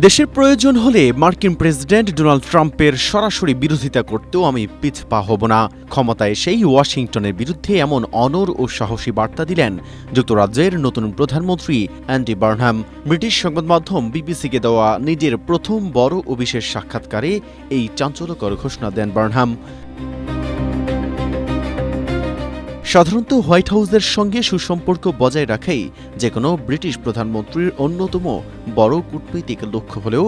দেশের প্রয়োজন হলে মার্কিন প্রেসিডেন্ট ডোনাল্ড ট্রাম্পের সরাসরি বিরোধিতা করতেও আমি পিছপা হব না। ক্ষমতায় এসেই ওয়াশিংটনের বিরুদ্ধে এমন অনড় ও সাহসী বার্তা দিলেন যুক্তরাজ্যের নতুন প্রধানমন্ত্রী অ্যান্ডি বার্নহাম। ব্রিটিশ সংবাদ মাধ্যম বিবিসিকে দেওয়া নিজের প্রথম বড় ও বিশেষ সাক্ষাৎকারে এই চাঞ্চল্যকর ঘোষণা দেন বার্নহাম। সাধারণত হোয়াইট হাউসের সঙ্গে সুসম্পর্ক বজায় রাখাই যেকোনো ব্রিটিশ প্রধানমন্ত্রীর অন্যতম বড় কূটনৈতিক লক্ষ্য হলেও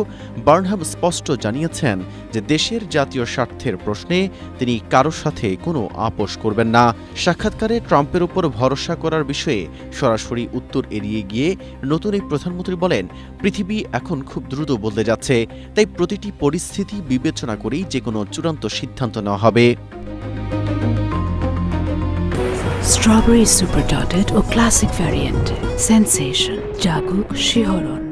বার্নহাম স্পষ্ট জানিয়েছেন যে দেশের জাতীয় স্বার্থের প্রশ্নে তিনি কারোর সাথে কোনো আপোষ করবেন না। সাক্ষাৎকারে ট্রাম্পের উপর ভরসা করার বিষয়ে সরাসরি উত্তর এড়িয়ে গিয়ে নতুন এই প্রধানমন্ত্রী বলেন, পৃথিবী এখন খুব দ্রুত বদলে যাচ্ছে, তাই প্রতিটি পরিস্থিতি বিবেচনা করেই যেকোনো চূড়ান্ত সিদ্ধান্ত নেওয়া হবে। স্ট্রবেরি সুপার ডটেড ও ক্লাসিক ভ্যারিয়েন্টে সেন্সেশন জাগুক শিহরণ।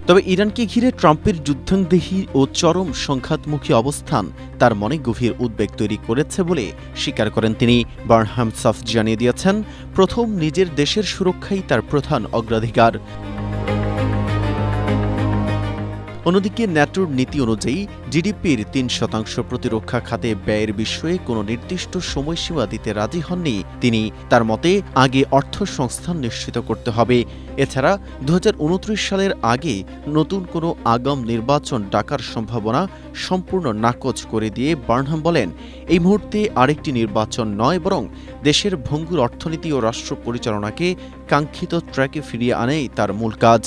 তবে ইরানকে ঘিরে ট্রাম্পের যুদ্ধংদেহী ও চরম সংঘাতমুখী অবস্থান তার মনে গভীর উদ্বেগ তৈরি করেছে বলে স্বীকার করেন তিনি। বার্নহাম সাফ জানিয়ে দিয়েছেন, প্রথম নিজের দেশের সুরক্ষাই তার প্রধান অগ্রাধিকার। অন্যদিকে ন্যাটোর নীতি অনুযায়ী জিডিপির ৩% প্রতিরক্ষা খাতে ব্যয়ের বিষয়ে কোনো নির্দিষ্ট সময়সীমা দিতে রাজি হননি তিনি। তার মতে আগে অর্থ সংস্থান নিশ্চিত করতে হবে। এছাড়া ২০২৯ সালের আগে নতুন কোনো আগাম নির্বাচন ডাকার সম্ভাবনা সম্পূর্ণ নাকচ করে দিয়ে বার্নহাম বলেন, এই মুহূর্তে আরেকটি নির্বাচন নয়, বরং দেশের ভঙ্গুর অর্থনীতি ও রাষ্ট্র পরিচালনাকে কাঙ্ক্ষিত ট্র্যাকে ফিরিয়ে আনাই তার মূল কাজ।